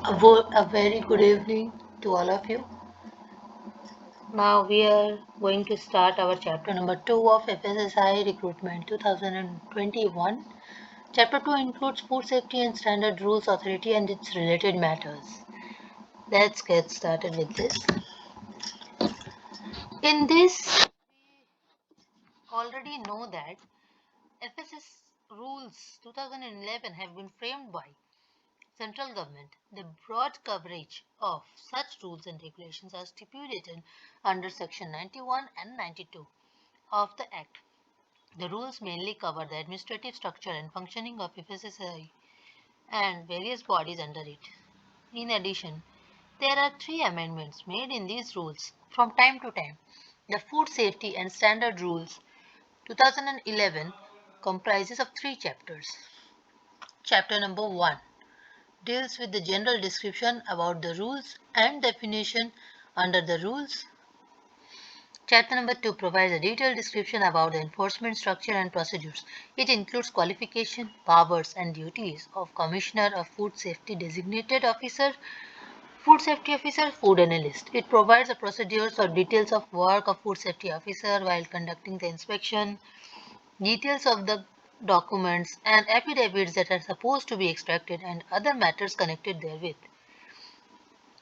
A very good evening to all of you. Now we are going to start our chapter number 2 of FSSI Recruitment 2021. Chapter 2 includes Food Safety and Standard Rules Authority and its related matters. Let's get started with this. In this, we already know that FSS rules 2011 have been framed by central government. The broad coverage of such rules and regulations are stipulated under Section 91 and 92 of the Act. The rules mainly cover the administrative structure and functioning of FSSAI and various bodies under it. In addition, there are three amendments made in these rules from time to time. The Food Safety and Standard Rules 2011 comprises of three chapters. Chapter number 1 deals with the general description about the rules and definition under the rules. Chapter number 2 provides a detailed description about the enforcement structure and procedures. It includes qualification, powers and duties of Commissioner of Food Safety Designated Officer, Food Safety Officer, Food Analyst. It provides the procedures or details of work of Food Safety Officer while conducting the inspection, details of the documents and affidavits that are supposed to be extracted and other matters connected therewith.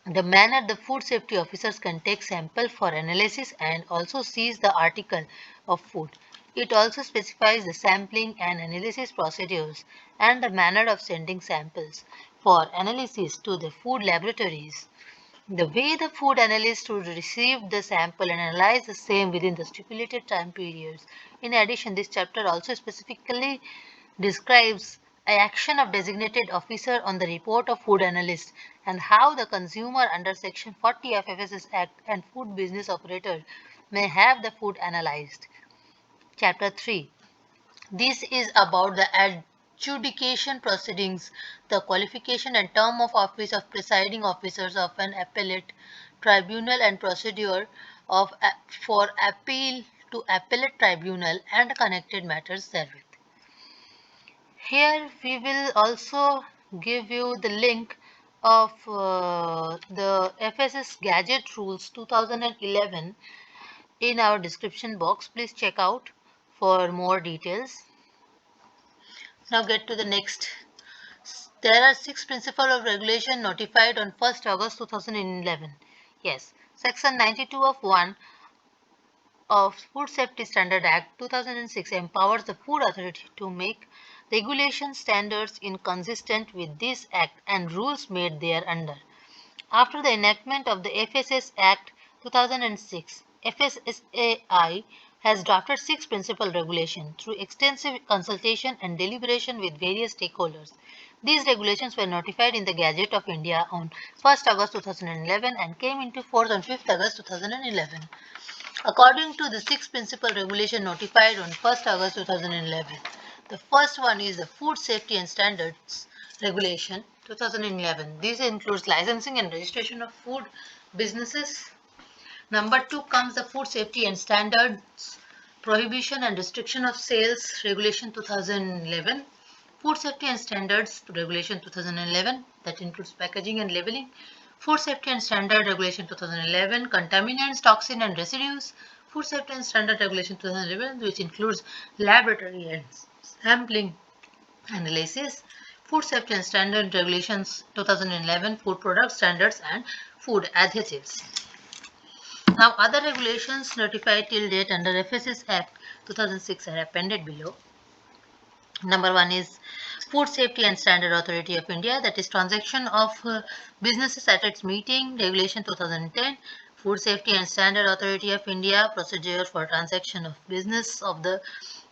The manner the food safety officers can take sample for analysis and also seize the article of food. It also specifies the sampling and analysis procedures and the manner of sending samples for analysis to the food laboratories. The way the food analyst would receive the sample and analyze the same within the stipulated time periods. In addition, this chapter also specifically describes action of designated officer on the report of food analyst and how the consumer under section 40 of FSS Act and food business operator may have the food analyzed. Chapter 3. This is about the adjudication proceedings, the qualification and term of office of presiding officers of an appellate tribunal and procedure of for appeal to appellate tribunal and connected matters therewith. Here we will also give you the link of the FSS Gadget Rules 2011 in our description box. Please check out for more details. Now get to the next. There are 6 principles of regulation notified on 1st August 2011. Yes, Section 92 of 1 of Food Safety Standard Act 2006 empowers the Food Authority to make regulation standards inconsistent with this Act and rules made thereunder. After the enactment of the FSS Act 2006, FSSAI has drafted 6 principal regulations through extensive consultation and deliberation with various stakeholders. These regulations were notified in the Gazette of India on 1st August 2011 and came into force on 5th August 2011. According to the 6 principal regulation notified on 1st August 2011, the first one is the Food Safety and Standards Regulation 2011. This includes licensing and registration of food businesses. Number 2 comes the Food Safety and Standards Prohibition and Restriction of Sales Regulation 2011. Food Safety and Standards Regulation 2011 that includes packaging and labeling. Food Safety and Standard Regulation 2011 Contaminants, Toxin and Residues. Food Safety and Standard Regulation 2011 which includes laboratory and sampling analysis. Food Safety and Standard Regulations 2011 Food Product Standards and Food Adhesives. Now, other regulations notified till date under FSS Act 2006 are appended below. Number 1 is Food Safety and Standard Authority of India, that is transaction of businesses at its meeting, Regulation 2010. Food Safety and Standard Authority of India, procedure for transaction of business of the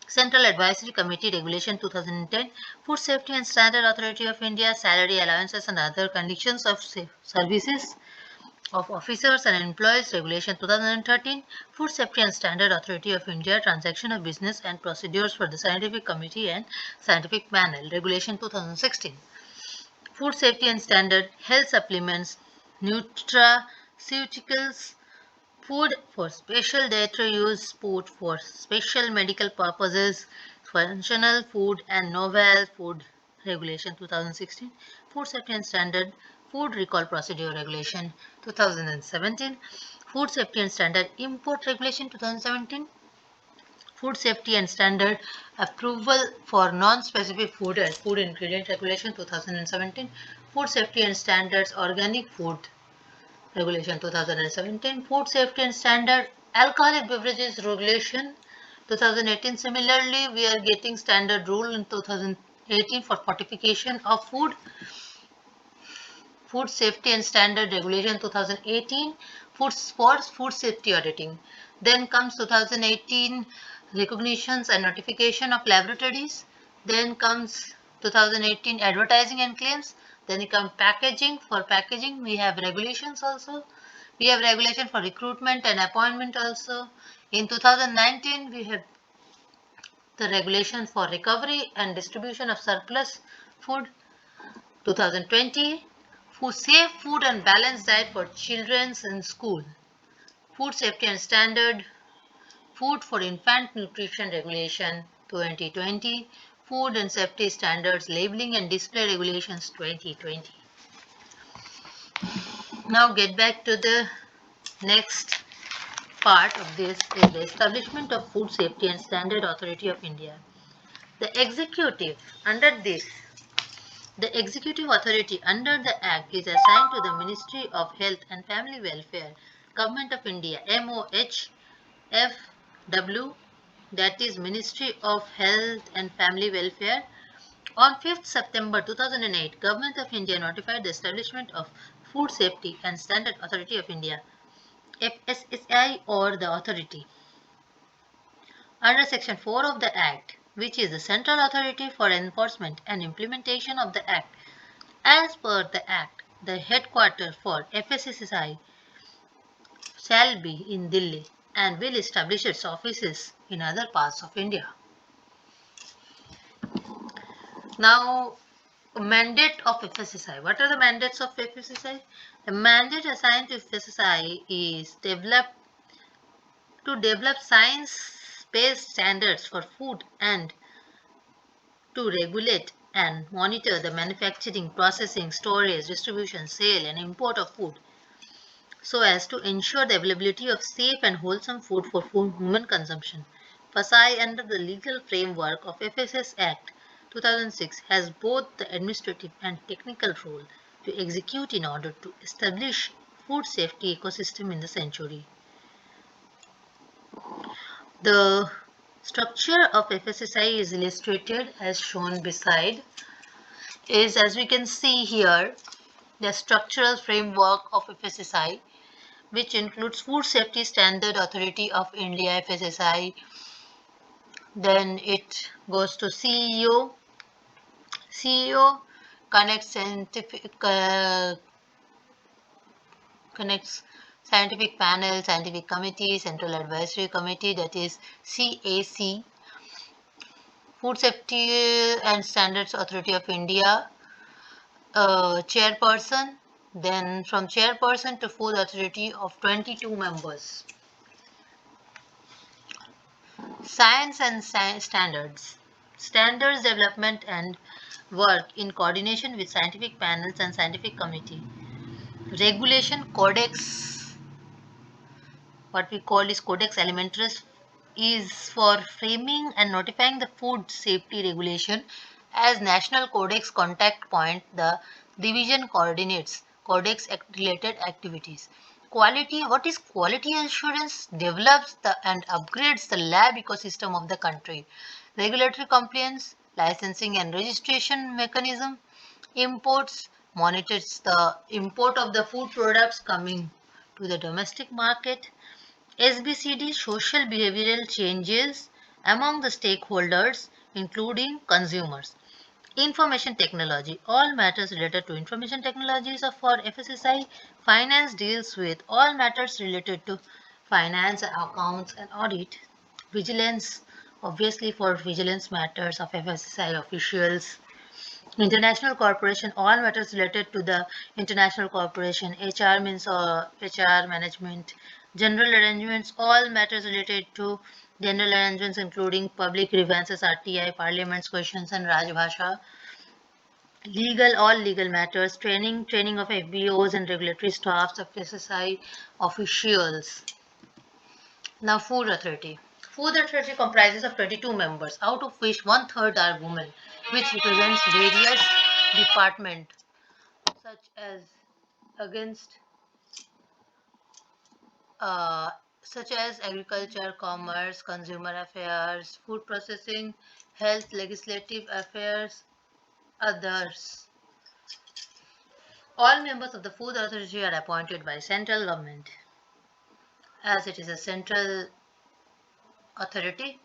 Central Advisory Committee, Regulation 2010. Food Safety and Standard Authority of India, salary allowances and other conditions of services of Officers and Employees, Regulation 2013, Food Safety and Standard Authority of India, Transaction of Business and Procedures for the Scientific Committee and Scientific Panel, Regulation 2016, Food Safety and Standard Health Supplements, Nutraceuticals, Food for Special Dietary Use, Food for Special Medical Purposes, Functional Food and Novel Food, Regulation 2016, Food Safety and Standard Food Recall Procedure Regulation 2017, Food Safety and Standard Import Regulation 2017, Food Safety and Standard Approval for Non-Specific Food and Food Ingredient Regulation 2017, Food Safety and Standards Organic Food Regulation 2017, Food Safety and Standard Alcoholic Beverages Regulation 2018. Similarly, we are getting standard rule in 2018 for fortification of food. Food Safety and Standard Regulation 2018, Food Safety Auditing. Then comes 2018 Recognitions and Notification of Laboratories. Then comes 2018 Advertising and Claims. Then it comes Packaging. For packaging, we have regulations also. We have regulation for recruitment and appointment also. In 2019, we have the regulation for recovery and distribution of surplus food. 2020, Safe Food and Balanced Diet for Children in School. Food Safety and Standard Food for Infant Nutrition Regulation 2020. Food and Safety Standards Labeling and Display Regulations 2020. Now get back to the next part of this is the establishment of Food Safety and Standard Authority of India. The executive authority under the Act is assigned to the Ministry of Health and Family Welfare, Government of India, MOHFW, that is Ministry of Health and Family Welfare. On 5th September 2008, Government of India notified the establishment of Food Safety and Standard Authority of India, FSSAI, or the authority. Under Section 4 of the Act, which is the central authority for enforcement and implementation of the Act. As per the Act, the headquarters for FSSAI shall be in Delhi and will establish its offices in other parts of India. Now, mandate of FSSAI. What are the mandates of FSSAI? The mandate assigned to FSSAI is to develop science-based standards for food and to regulate and monitor the manufacturing, processing, storage, distribution, sale, and import of food so as to ensure the availability of safe and wholesome food for human consumption. FSSAI, under the legal framework of FSS Act 2006, has both the administrative and technical role to execute in order to establish food safety ecosystem in the century. The structure of FSSAI is illustrated as shown beside. As we can see here, the structural framework of FSSAI, which includes Food Safety Standard Authority of India, FSSAI. Then it goes to CEO. CEO connects scientific panel, scientific committee, central advisory committee, that is CAC. Food Safety and Standards Authority of India, chairperson. Then from chairperson to full authority of 22 members. Science and standards. Standards development and work in coordination with scientific panels and scientific committee. Regulation codex, what we call is Codex Alimentarius, is for framing and notifying the food safety regulation. As national codex contact point, the division coordinates codex related activities. Quality, what is quality assurance? Develops and upgrades the lab ecosystem of the country. Regulatory compliance, licensing and registration mechanism. Imports, monitors the import of the food products coming to the domestic market. SBCD, social behavioral changes among the stakeholders, including consumers. Information technology, all matters related to information technologies are for FSSAI. Finance deals with all matters related to finance, accounts and audit. Vigilance, obviously for vigilance matters of FSSAI officials. International cooperation, all matters related to the international cooperation. HR means HR management. General arrangements, all matters related to general arrangements including public grievances, RTI, parliaments, questions and Rajbhasha. all legal matters, training of FBOs and regulatory staffs of FSSAI officials. Now, Food Authority. Food Authority comprises of 22 members, out of which one-third are women, which represents various departments such as against uh, such as agriculture, commerce, consumer affairs, food processing, health, legislative affairs, others. All members of the Food Authority are appointed by central government, as it is a central authority,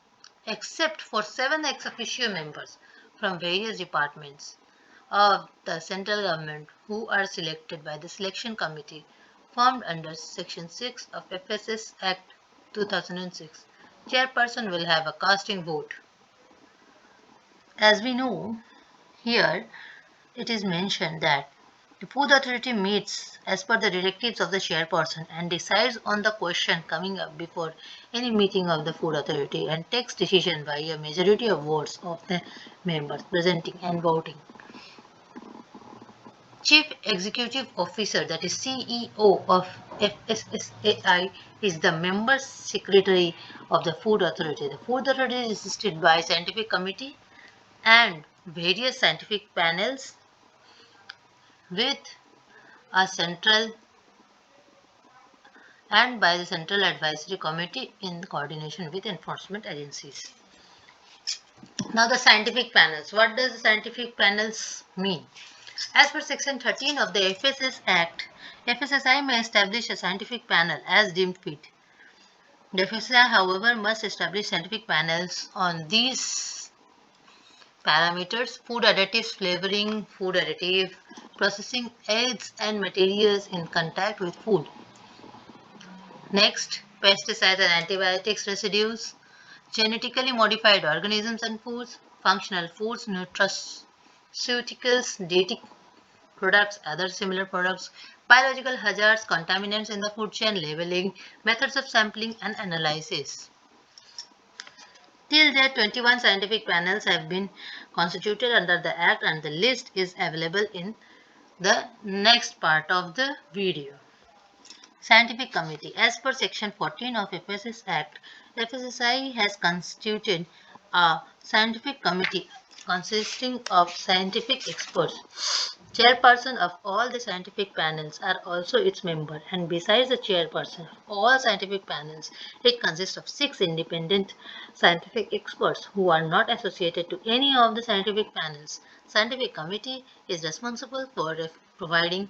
except for 7 ex officio members from various departments of the central government who are selected by the selection committee formed under Section 6 of FSS Act 2006. Chairperson will have a casting vote. As we know, here it is mentioned that the Food Authority meets as per the directives of the chairperson and decides on the question coming up before any meeting of the Food Authority and takes decision by a majority of votes of the members presenting and voting. Chief Executive Officer, that is CEO of FSSAI, is the member secretary of the Food Authority. The Food Authority is assisted by scientific committee and various scientific panels with a central and by the Central Advisory Committee in coordination with enforcement agencies. Now the scientific panels. What does the scientific panels mean? As per Section 13 of the FSS Act, FSSAI may establish a scientific panel as deemed fit. The FSSAI, however, must establish scientific panels on these parameters: food additives, flavoring, food additive, processing aids and materials in contact with food. Next, pesticides and antibiotics residues, genetically modified organisms and foods, functional foods, nutraceuticals, dietetic products, other similar products, biological hazards, contaminants in the food chain, labeling, methods of sampling and analysis. Till date, 21 scientific panels have been constituted under the Act, and the list is available in the next part of the video. Scientific Committee. As per Section 14 of FSS Act, FSSAI has constituted a scientific committee consisting of scientific experts. Chairperson of all the scientific panels are also its member, and besides the chairperson of all scientific panels, it consists of 6 independent scientific experts who are not associated to any of the scientific panels. Scientific committee is responsible for providing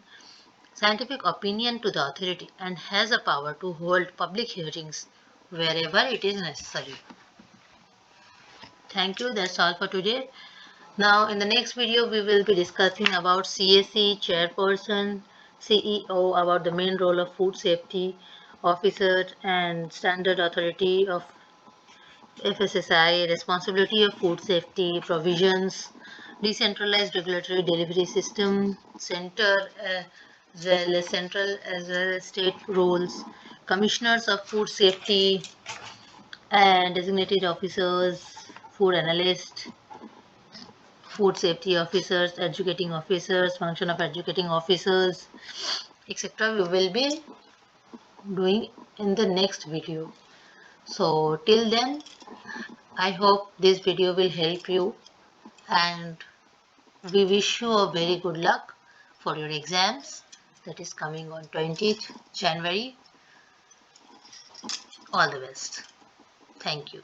scientific opinion to the authority and has a power to hold public hearings wherever it is necessary. Thank you. That's all for today. Now in the next video we will be discussing about CSE, chairperson, CEO, about the main role of food safety officer and standard authority of FSSAI, responsibility of food safety, provisions, decentralized regulatory delivery system, central as well as state roles, commissioners of food safety and designated officers, food analysts, food safety officers, educating officers, function of educating officers, etc. We will be doing in the next video. So till then, I hope this video will help you, and we wish you a very good luck for your exams that is coming on 20th January. All the best. Thank you.